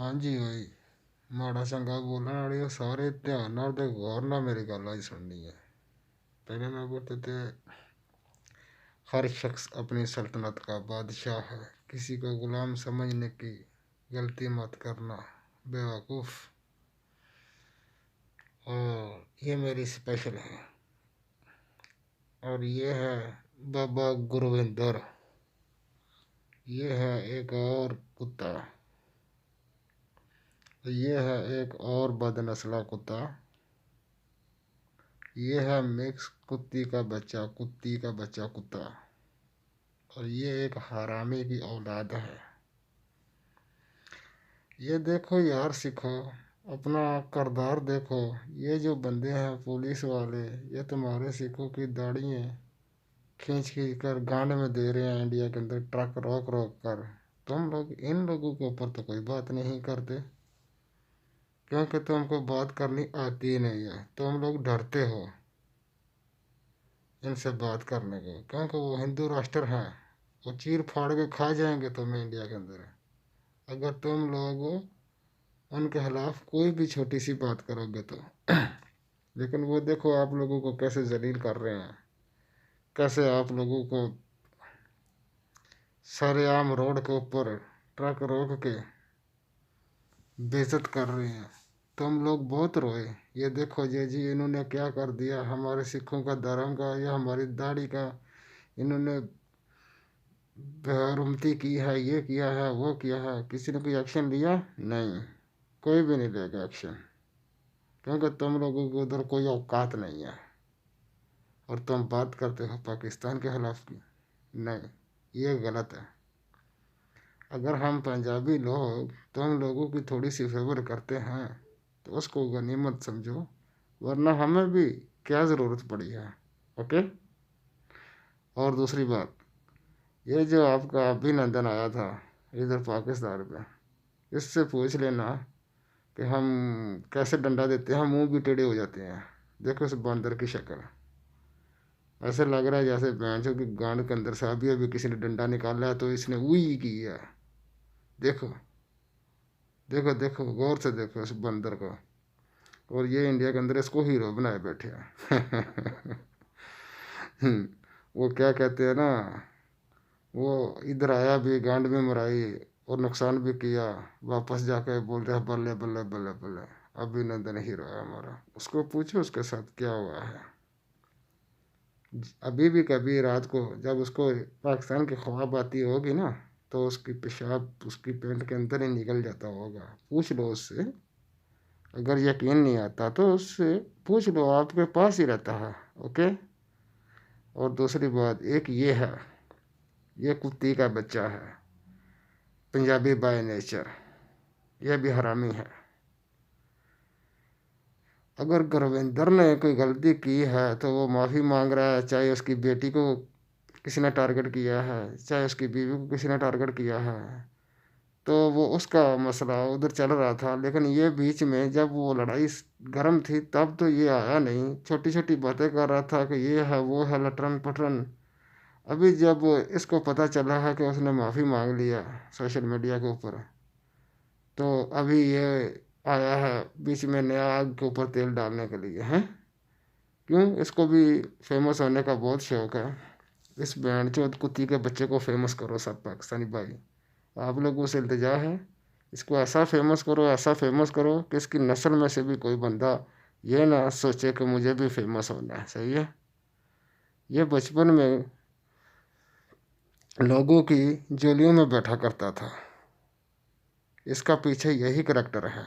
हाँ जी भाई, माड़ा चंगा बोलने वाली सारे ध्यान नाल ते गौर नाल मेरी गल आज सुननी है। पहले मैं बोलते थे हर शख्स अपनी सल्तनत का बादशाह है, किसी को गुलाम समझने की गलती मत करना बेवकूफ़। और ये मेरी स्पेशल है। और ये है बाबा गुरविंदर। ये है एक और कुत्ता। ये है एक और बदनस्ला कुत्ता। ये है मिक्स कुत्ती का बच्चा, कुत्ती का बच्चा कुत्ता। और ये एक हरामी की औलाद है। ये देखो यार, सीखो, अपना किरदार देखो। ये जो बंदे हैं पुलिस वाले, ये तुम्हारे सिखों की दाढ़ियाँ खींच खींच कर गांड में दे रहे हैं इंडिया के अंदर, ट्रक रोक रोक कर। तुम लोग इन लोगों के ऊपर तो कोई बात नहीं करते, क्योंकि तुमको बात करनी आती ही नहीं है। तुम लोग डरते हो इनसे बात करने को, क्योंकि वो हिंदू राष्ट्र हैं। वो चीर फाड़ के खा जाएंगे तुम्हें इंडिया के अंदर, अगर तुम लोग उनके खिलाफ कोई भी छोटी सी बात करोगे तो। लेकिन वो देखो आप लोगों को कैसे जलील कर रहे हैं, कैसे आप लोगों को सरेआम रोड के ऊपर ट्रक रोक के बेइज्जत कर रहे हैं। तुम लोग बहुत रोए। ये देखो जी इन्होंने क्या कर दिया हमारे सिखों का, धर्म का, या हमारी दाढ़ी का। इन्होंने बेहरमती की है, ये किया है, वो किया है। किसी ने कोई एक्शन लिया? नहीं, कोई भी नहीं लेगा एक्शन, क्योंकि तुम लोगों को उधर कोई औकात नहीं है। और तुम बात करते हो पाकिस्तान के खिलाफ की। नहीं, ये गलत है। अगर हम पंजाबी लोग तुम लोगों की थोड़ी सी फेवर करते हैं तो उसको गनीमत समझो, वरना हमें भी क्या ज़रूरत पड़ी है। ओके। और दूसरी बात, ये जो आपका अभिनंदन आया था इधर पाकिस्तान में, इससे पूछ लेना कि हम कैसे डंडा देते हैं, मुंह भी टेढ़े हो जाते हैं। देखो इस बंदर की शक्ल, ऐसे लग रहा है जैसे भैंसों की गांड के अंदर से अभी अभी किसी ने डंडा निकाला है तो इसने वही की है। देखो देखो देखो, गौर से देखो इस बंदर को। और ये इंडिया के अंदर इसको हीरो बनाए बैठे हैं। वो क्या कहते हैं ना, वो इधर आया भी गांड में मराई और नुकसान भी किया, वापस जाकर बोल रहे हैं बल्ले बल्ले बल्ले बल्ले, अभिनंदन हीरो है हमारा। उसको पूछो उसके साथ क्या हुआ है। अभी भी कभी रात को जब उसको पाकिस्तान की ख्वाब आती होगी ना, तो उसकी पेशाब उसकी पेंट के अंदर ही निकल जाता होगा। पूछ लो उससे। अगर यकीन नहीं आता तो उससे पूछ लो, आपके पास ही रहता है। ओके। और दूसरी बात एक ये है, ये कुत्ती का बच्चा है, पंजाबी बाय नेचर, यह भी हरामी है। अगर गुरविंदर ने कोई गलती की है तो वो माफ़ी मांग रहा है, चाहे उसकी बेटी को किसी ने टारगेट किया है, चाहे उसकी बीवी को किसी ने टारगेट किया है, तो वो उसका मसला उधर चल रहा था। लेकिन ये बीच में जब वो लड़ाई गर्म थी तब तो ये आया नहीं, छोटी छोटी बातें कर रहा था कि ये है वो है, लटरन पटरन। अभी जब इसको पता चला है कि उसने माफ़ी मांग लिया सोशल मीडिया के ऊपर, तो अभी ये आया है बीच में नया आग के ऊपर तेल डालने के लिए हैं। क्यों? इसको भी फेमस होने का बहुत शौक है। इस बैंड चौथ कुत्ती के बच्चे को फेमस करो सब पाकिस्तानी भाई, आप लोगों से इल्तिजा है। इसको ऐसा फेमस करो, ऐसा फेमस करो कि इसकी नस्ल में से भी कोई बंदा ये ना सोचे कि मुझे भी फेमस होना है। सही है। ये बचपन में लोगों की जोलियों में बैठा करता था, इसका पीछे यही करैक्टर है।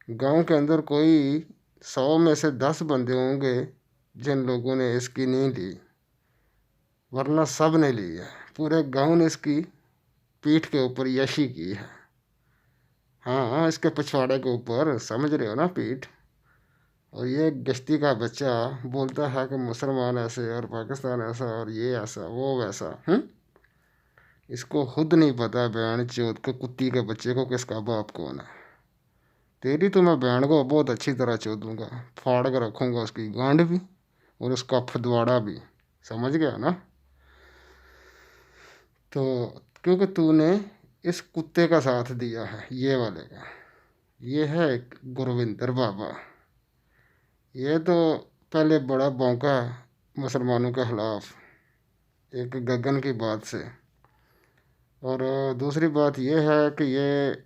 गांव के अंदर कोई 100 में से 10 बंदे होंगे जिन लोगों ने इसकी नहीं ली, वरना सब ने ली है। पूरे गांव ने इसकी पीठ के ऊपर यशी की है। हाँ हाँ, इसके पिछवाड़े के ऊपर, समझ रहे हो ना, पीठ। और ये गश्ती का बच्चा बोलता है कि मुसलमान ऐसे और पाकिस्तान ऐसा और ये ऐसा वो वैसा। इसको खुद नहीं पता बयान चौथ के कुत्ती के बच्चे को किसका बाप कौन है। तेरी तो मैं बहन को बहुत अच्छी तरह चो दूंगा, फाड़ कर रखूंगा उसकी गांड भी और उसका फदवाड़ा भी। समझ गया ना? तो क्योंकि तूने इस कुत्ते का साथ दिया है, ये वाले का। ये है एक गुरविंदर बाबा। ये तो पहले बड़ा भौंका मुसलमानों के खिलाफ एक गगन की बात से। और दूसरी बात यह है कि ये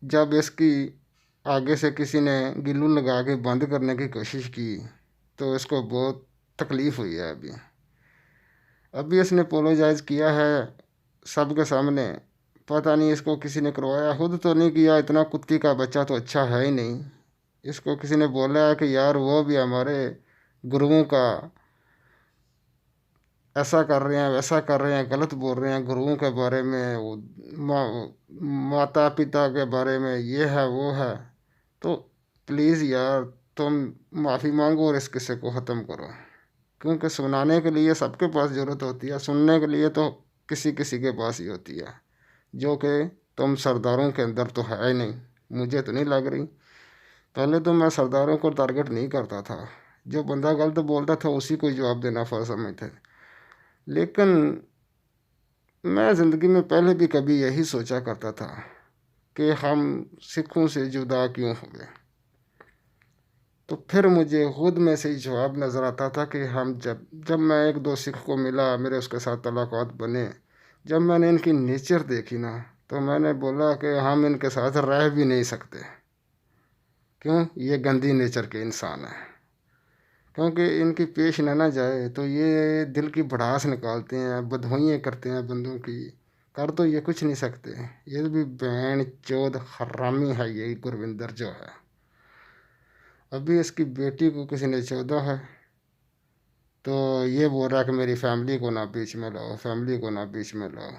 जब इसकी आगे से किसी ने गिल्लू लगा के बंद करने की कोशिश की तो इसको बहुत तकलीफ़ हुई है। अभी अभी इसने अपोलोजाइज़ किया है सबके सामने। पता नहीं इसको किसी ने करवाया, खुद तो नहीं किया, इतना कुत्ती का बच्चा तो अच्छा है ही नहीं। इसको किसी ने बोला है कि यार वो भी हमारे गुरुओं का ऐसा कर रहे हैं, वैसा कर रहे हैं, गलत बोल रहे हैं गुरुओं के बारे में, वो माता पिता के बारे में, ये है वो है। तो प्लीज़ यार तुम माफ़ी मांगो और इस किस्से को ख़त्म करो। क्योंकि सुनाने के लिए सबके पास ज़रूरत होती है, सुनने के लिए तो किसी किसी के पास ही होती है, जो कि तुम सरदारों के अंदर तो है ही नहीं। मुझे तो नहीं लग रही। पहले तो मैं सरदारों को टारगेट नहीं करता था, जो बंदा गलत बोलता था उसी को जवाब देना फ़र्ज समझते थे। लेकिन मैं ज़िंदगी में पहले भी कभी यही सोचा करता था कि हम सिखों से जुदा क्यों हो गए। तो फिर मुझे खुद में से ही जवाब नज़र आता था कि हम जब जब मैं एक दो सिख को मिला, मेरे उसके साथ तलाक़ात बने, जब मैंने इनकी नेचर देखी ना, तो मैंने बोला कि हम इनके साथ रह भी नहीं सकते। क्यों? ये गंदी नेचर के इंसान हैं। क्योंकि इनकी पेश न जाए तो ये दिल की भड़ास निकालते हैं, बदहुइयाँ करते हैं बंदों की। कर तो ये कुछ नहीं सकते। ये भी बैन चोद हरामी है ये गुरविंदर जो है। अभी इसकी बेटी को किसी ने चौदा है तो ये बोल रहा है कि मेरी फैमिली को ना बीच में लाओ, फैमिली को ना बीच में लाओ।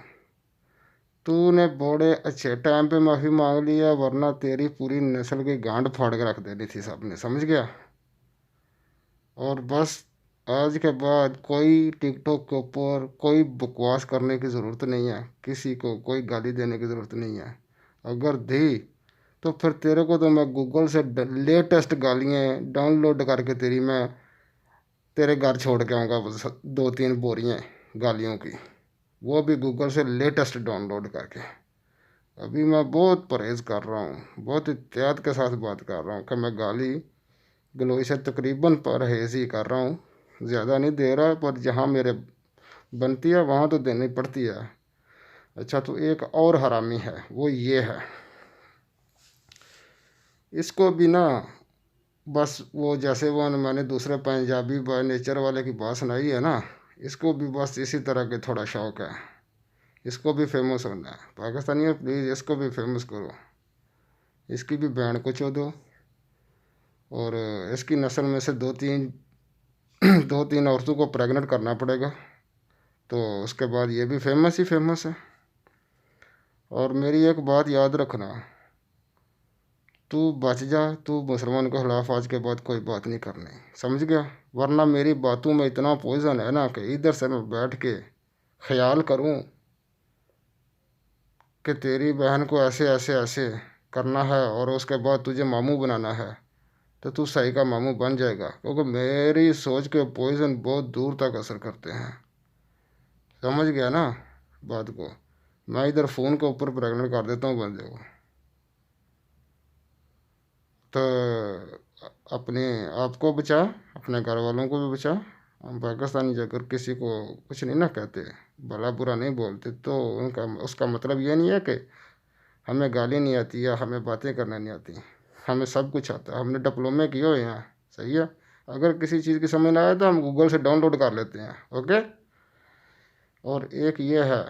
तूने बड़े अच्छे टाइम पे माफ़ी मांग लिया, वरना तेरी पूरी नस्ल की गांड फाड़ के रख देनी थी सबने, समझ गया। और बस आज के बाद कोई टिकटॉक के ऊपर कोई बकवास करने की ज़रूरत नहीं है, किसी को कोई गाली देने की ज़रूरत नहीं है। अगर दी तो फिर तेरे को तो मैं गूगल से लेटेस्ट गालियाँ डाउनलोड करके मैं तेरे घर छोड़ के आऊँगा, दो तीन बोरियाँ गालियों की, वो भी गूगल से लेटेस्ट डाउनलोड करके। अभी मैं बहुत परहेज़ कर रहा हूँ, बहुत एहतियात के साथ बात कर रहा हूँ कि मैं गाली गलोई से तकरीबन परहेज़ ही कर रहा हूँ, ज़्यादा नहीं दे रहा, पर जहाँ मेरे बनती है वहाँ तो देनी पड़ती है। अच्छा, तो एक और हरामी है, वो ये है। इसको भी ना बस वो जैसे वो मैंने दूसरे पंजाबी बाय नेचर वाले की बात सुनाई है ना, इसको भी बस इसी तरह के थोड़ा शौक़ है। इसको भी फेमस होना है। पाकिस्तानियों प्लीज़ इसको भी फेमस करो, इसकी भी बैंड को चो दो। और इसकी नस्ल में से दो तीन औरतों को प्रेग्नेंट करना पड़ेगा, तो उसके बाद ये भी फेमस ही फेमस है। और मेरी एक बात याद रखना, तू बच जा, तू मुसलमान के खिलाफ आज के बाद कोई बात नहीं करनी, समझ गया। वरना मेरी बातों में इतना पॉइजन है ना कि इधर से मैं बैठ के ख्याल करूं कि तेरी बहन को ऐसे ऐसे ऐसे करना है और उसके बाद तुझे मामू बनाना है, तो तू सही का मामू बन जाएगा। क्योंकि मेरी सोच के पॉइजन बहुत दूर तक असर करते हैं, समझ गया ना बात को। मैं इधर फ़ोन के ऊपर प्रेग्नेंट कर देता हूँ बंदे को, तो अपने आप को बचा, अपने घर वालों को भी बचा। हम पाकिस्तानी जाकर किसी को कुछ नहीं ना कहते, भला बुरा नहीं बोलते, तो उनका उसका मतलब ये नहीं है कि हमें गाली नहीं आती या हमें बातें करना नहीं आती। हमें सब कुछ आता है, हमने डिप्लोमे किए हुए हैं, सही है। अगर किसी चीज़ की समझ ना आए तो हम गूगल से डाउनलोड कर लेते हैं, ओके। और एक ये है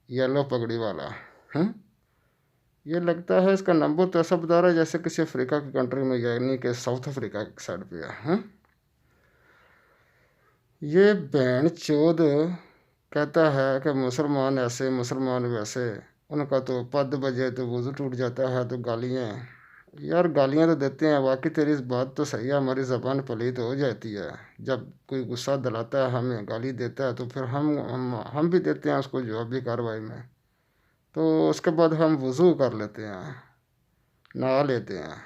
येलो पगड़ी वाला, हम्म ये लगता है इसका नंबर तो ऐसा बता रहा है जैसे किसी अफ्रीका की कंट्री में, यानी कि साउथ अफ्रीका की साइड पे है। ये बैंड चोद कहता है कि मुसलमान ऐसे मुसलमान वैसे, उनका तो पद बजे तो वज़ू टूट जाता है, तो गालियाँ। यार गालियाँ तो देते हैं, बाकी तेरी इस बात तो सही है, हमारी ज़बान पलीत हो जाती है। जब कोई गुस्सा दिलाता है, हमें गाली देता है, तो फिर हम भी देते हैं उसको जवाबी कार्रवाई में। तो उसके बाद हम वज़ू कर लेते हैं, नहा लेते हैं।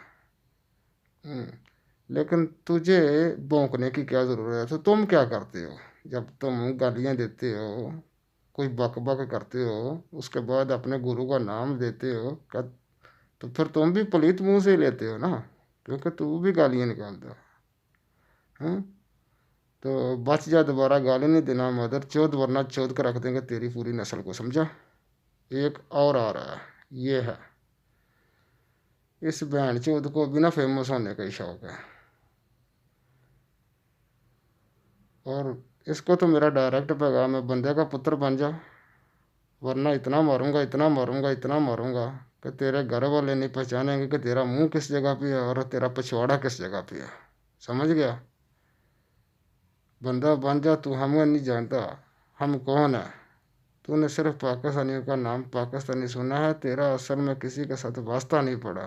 लेकिन तुझे भौंकने की क्या ज़रूरत है? तो तुम क्या करते हो जब तुम गालियाँ देते हो कोई बक बक करते हो, उसके बाद अपने गुरु का नाम देते हो क्या, तो फिर तुम भी पलीत मुंह से ही लेते हो ना, क्योंकि तू भी गालियाँ निकालता है। तो बच जा, दोबारा गाली नहीं देना मदर चौथ, वरना चौथ कर रख देंगे तेरी पूरी नस्ल को, समझा। एक और आ रहा है, ये है, इस बहन चौथ को भी ना फेमस होने का ही शौक है, और इसको तो मेरा डायरेक्ट पैगाम है, बंदे का पुत्र बन जा, वरना इतना मारूंगा, इतना मारूंगा, इतना मारूंगा कि तेरे घर वाले नहीं पहचानेंगे कि तेरा मुंह किस जगह पे है और तेरा पिछवाड़ा किस जगह पे है, समझ गया। बंदा बन जा, तू हमें नहीं जानता, हम कौन है। तूने सिर्फ पाकिस्तानियों का नाम पाकिस्तानी सुना है, तेरा असल में किसी के साथ वास्ता नहीं पड़ा।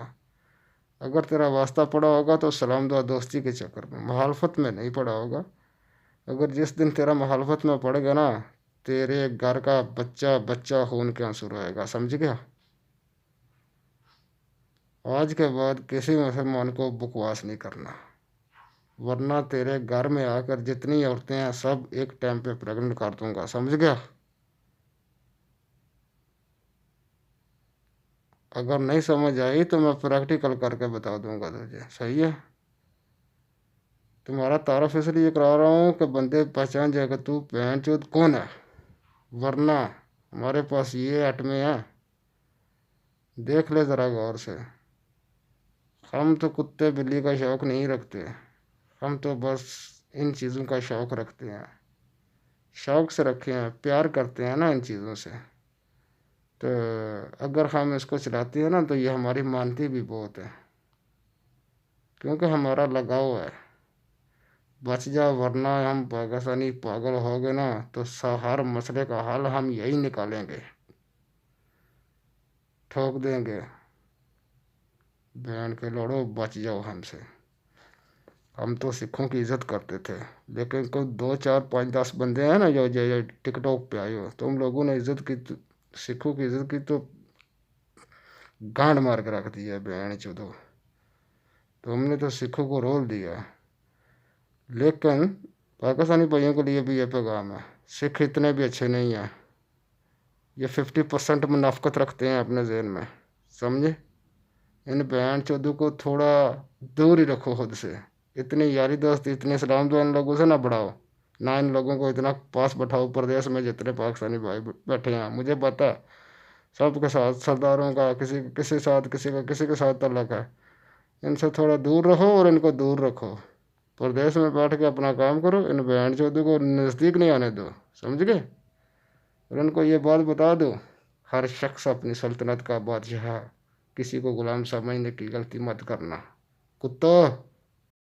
अगर तेरा वास्ता पड़ा होगा तो सलाम दुआ दोस्ती के चक्कर में, मुखालफत में नहीं पड़ा होगा। अगर जिस दिन तेरा मुखालफत में पड़ेगा ना, तेरे घर का बच्चा बच्चा खून के आंसू रोएगा, समझ गया। आज के बाद किसी मुसलमान को बकवास नहीं करना, वरना तेरे घर में आकर जितनी औरतें हैं सब एक टाइम पे प्रेग्नेंट कर दूंगा, समझ गया। अगर नहीं समझ आई तो मैं प्रैक्टिकल करके बता दूंगा तुझे, सही है। तुम्हारा तारफ इसलिए करा रहा हूँ कि बंदे पहचान जाएगा तू बहन चोद कौन है, वरना हमारे पास ये आइटमें हैं, देख ले ज़रा गौर से। हम तो कुत्ते बिल्ली का शौक़ नहीं रखते, हम तो बस इन चीज़ों का शौक़ रखते हैं, शौक़ से रखे हैं, प्यार करते हैं ना इन चीज़ों से। तो अगर हम इसको चलाते हैं ना तो ये हमारी मानती भी बहुत है, क्योंकि हमारा लगाव है। बच जा, वरना हम पाकिस्तानी पागल हो गए ना तो हर मसले का हल हम यही निकालेंगे, ठोक देंगे। बहन के लड़ो, बच जाओ हमसे। हम तो सिखों की इज्जत करते थे, लेकिन कोई 2 4 5 10 बंदे हैं ना जो टिकटॉक पे आए हो, तुम लोगों ने इज्जत की सिखों की इज्जत की तो गांड मार के रख दिया बहन चोदो। तुमने तो सिखों को रोल दिया। लेकिन पाकिस्तानी भाइयों के लिए भी ये पैगाम है, सिख इतने भी अच्छे नहीं हैं, ये 50% मुनाफकत रखते हैं अपने जहन में, समझे। इन बहन चोदों को थोड़ा दूर ही रखो खुद से। इतनी यारी दोस्ती, इतने सलाम दुआ इन लोगों से ना बढ़ाओ, ना इन लोगों को इतना पास बैठाओ। प्रदेश में जितने पाकिस्तानी भाई बैठे हैं, मुझे पता है सबके साथ सरदारों का किसी किसी साथ किसी का किसी के साथ तल्लक है। इनसे थोड़ा दूर रहो और इनको दूर रखो। प्रदेश में बैठ के अपना काम करो, इन बहन चौधरी को नज़दीक नहीं आने दो, समझ गए। और उनको ये बात बता दो, हर शख्स अपनी सल्तनत का बादशाह, किसी को गुलाम समझने की गलती मत करना, कुत्तों।